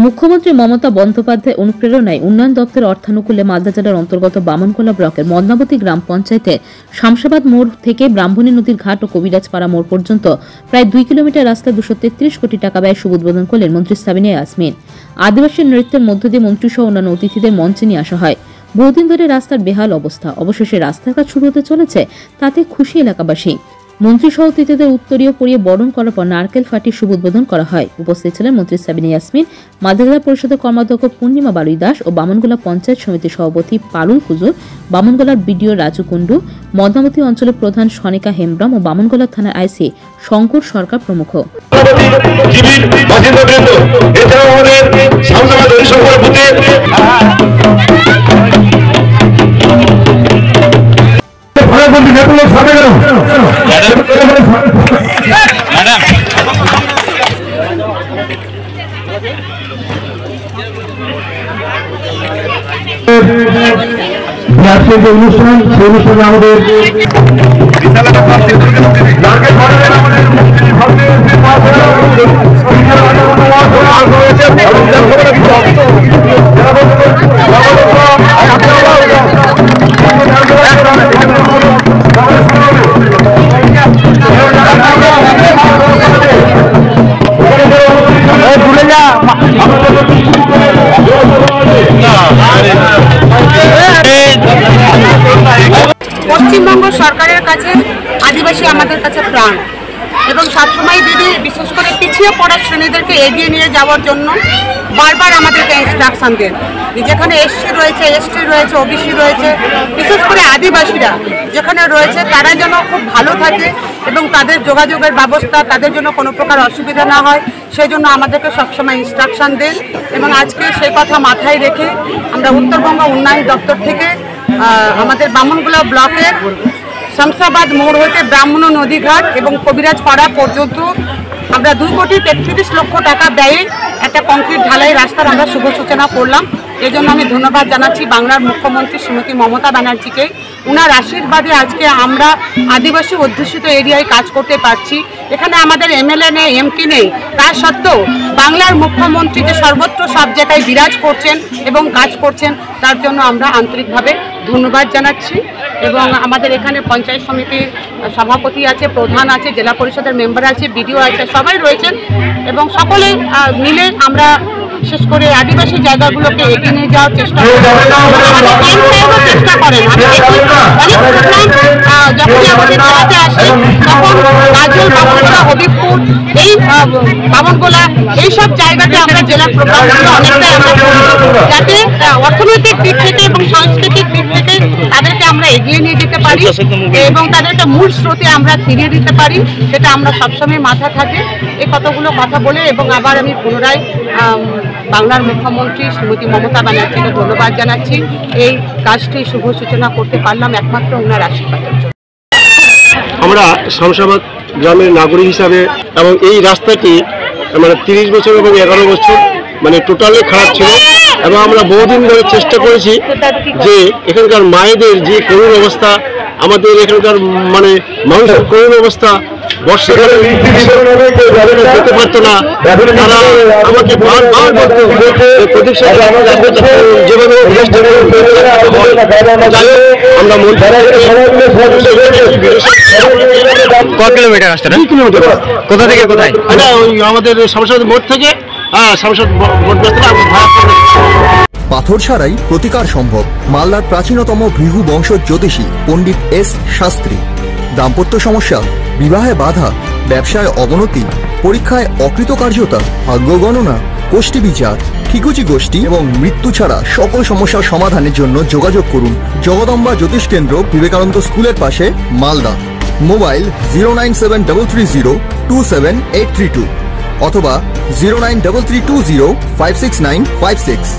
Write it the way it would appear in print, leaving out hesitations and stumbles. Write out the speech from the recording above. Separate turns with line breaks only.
মুখ্যমন্ত্রী মমতা বন্দ্যোপাধ্যায় অনুপ্রেরণায় উন্নয়ন দপ্তরের অর্থানুকূলে মালদা জেলার অন্তর্গত বামনগোলা ব্লকের মদনাবতী গ্রাম পঞ্চায়েতে শামসাবাদ মোড় থেকে ব্রাহ্মণী নদীর ঘাট ও কবিরাজপাড়া মোড় পর্যন্ত প্রায় 2 কিলোমিটার রাস্তা 233 কোটি টাকা ব্যয়ে শুভ উদ্বোধন করলেন মন্ত্রী সাবিনা ইয়াসমিন। আদিবাসী নৃত্যের মধ্য দিয়ে মন্ত্রীসহ অন্যান্য অতিথিদের মঞ্চে নিয়ে আসা হয়। বহুদিন ধরে রাস্তার বেহাল অবস্থা, অবশেষে রাস্তার কাজ শুরু হতে চলেছে, তাতে খুশি এলাকাবাসী। মন্ত্রী সহ অতিথিদের উত্তরীয় পরিয়ে বরণ করার পর নারকেল ফাটিয়ে শুভ উদ্বোধন করা হয়। উপস্থিত ছিলেন মন্ত্রী সাবিনা ইয়াসমিন, মালদা জেলা পরিষদের কর্মাধ্যক্ষ পূর্ণিমা বারুই দাস ও বামনগোলা পঞ্চায়েত সমিতির সভাপতি পারুল কুজুর, বামনগোলার বিডিও রাজু কুন্ডু, মদনাবতী অঞ্চলের প্রধান সনিকা হেমব্রম ও বামনগোলা থানার আইসি শঙ্কর সরকার প্রমুখ।
অনুষ্ঠান সেই অনুষ্ঠানে আমাদের
পশ্চিমবঙ্গ সরকারের কাছে আদিবাসী আমাদের কাছে প্রাণ এবং সবসময় দিদি বিশেষ করে পিছিয়ে পড়া শ্রেণীদেরকে এগিয়ে নিয়ে যাওয়ার জন্য বারবার আমাদেরকে ইনস্ট্রাকশন দেন। যেখানে এসসি রয়েছে, এসটি রয়েছে, ওবিসি রয়েছে, বিশেষ করে আদিবাসীরা যেখানে রয়েছে তারা যেন খুব ভালো থাকে এবং তাদের যোগাযোগের ব্যবস্থা, তাদের জন্য কোনো প্রকার অসুবিধা না হয়, সেই জন্য আমাদেরকে সবসময় ইনস্ট্রাকশন দেন। এবং আজকে সেই কথা মাথায় রেখে আমরা উত্তরবঙ্গ উন্নয়ন দপ্তর থেকে আমাদের বামনগোলা ব্লকের শামসাবাদ মোড় হতে ব্রাহ্মণ নদী ঘাট এবং কবিরাজপাড়া পর্যন্ত আমরা 2,33,00,000 টাকা ব্যয়ে একটা কংক্রিট ঢালাই রাস্তার আমরা শুভ সূচনা করলাম। এই জন্য আমি ধন্যবাদ জানাচ্ছি বাংলার মুখ্যমন্ত্রী শ্রীমতী মমতা ব্যানার্জিকে। ওনার আশীর্বাদে আজকে আমরা আদিবাসী অধ্যুষিত এরিয়ায় কাজ করতে পারছি। এখানে আমাদের এমএলএ নেই, এমপি নেই, তা সত্ত্বেও বাংলার মুখ্যমন্ত্রী যে সর্বত্র সব জায়গায় বিরাজ করছেন এবং কাজ করছেন, তার জন্য আমরা আন্তরিকভাবে ধন্যবাদ জানাচ্ছি। এবং আমাদের এখানে পঞ্চায়েত সমিতির সভাপতি আছে, প্রধান আছে, জেলা পরিষদের মেম্বার আছে, বিডিও আছে, সবাই রয়েছেন এবং সকলে মিলে আমরা বিশেষ করে আদিবাসী জায়গাগুলোকে এগিয়ে নিয়ে যাওয়ার চেষ্টা করেন। যখন আমাদের জেলাতে আসে তখন গাজল, বামনগোলা, হবিবপুর, এই বামনগোলা এইসব জায়গাতে আমরা জেলার প্রোগ্রামগুলো অনেকটাই আমরা যাতে অর্থনৈতিক দিক থেকে এবং সাংস্কৃতিক দিক থেকে তাদেরকে আমরা এগিয়ে নিয়ে যেতে পারি এবং তাদেরকে মূল স্রোতে আমরা ফিরিয়ে দিতে পারি, সেটা আমরা সবসময় মাথা থাকে। এই কতগুলো কথা বলে এবং আবার আমি পুনরায় বাংলার মুখ্যমন্ত্রী শ্রীমতী মমতা ব্যানার্জিকে ধন্যবাদ জানাচ্ছি। এই কাজটি শুভ সূচনা করতে পারলাম একমাত্র ওনার আশীর্বাদের জন্য।
আমরা শামসাবাদ গ্রামের নাগরিক হিসাবে এবং এই রাস্তাটি মানে 30 বছর এবং 11 বছর মানে টোটালি খারাপ ছিল এবং আমরা বহুদিন ধরে চেষ্টা করেছি যে এখানকার মায়েদের যে করুণ অবস্থা, আমাদের এখানকার মানে মানুষের করুণ অবস্থা, বর্ষাকালে যেতে পারতো না, তারা আমাকে বারবার বলতো প্রদীপ যেভাবে আমরা
কত কিলোমিটার রাস্তা?
2 কিলোমিটার।
কোথা থেকে কোথায়?
এটা ওই আমাদের শামসাবাদ মোড় থেকে শামসাবাদ মোড়
পাথর ছাড়াই প্রতিকার সম্ভব। মালদার প্রাচীনতম ভৃহু বংশ জ্যোতিষী পণ্ডিত এস শাস্ত্রী। দাম্পত্য সমস্যা, বিবাহে বাধা, ব্যবসায় অবনতি, পরীক্ষায় অকৃতকার্যতা, ভাগ্য গণনা, গোষ্ঠী বিচার, ঠিকুচি গোষ্ঠী এবং মৃত্যু ছাড়া সকল সমস্যার সমাধানের জন্য যোগাযোগ করুন জগদম্বা জ্যোতিষ কেন্দ্র, বিবেকানন্দ স্কুলের পাশে, মালদা। মোবাইল 09733027832 অথবা 09332056956।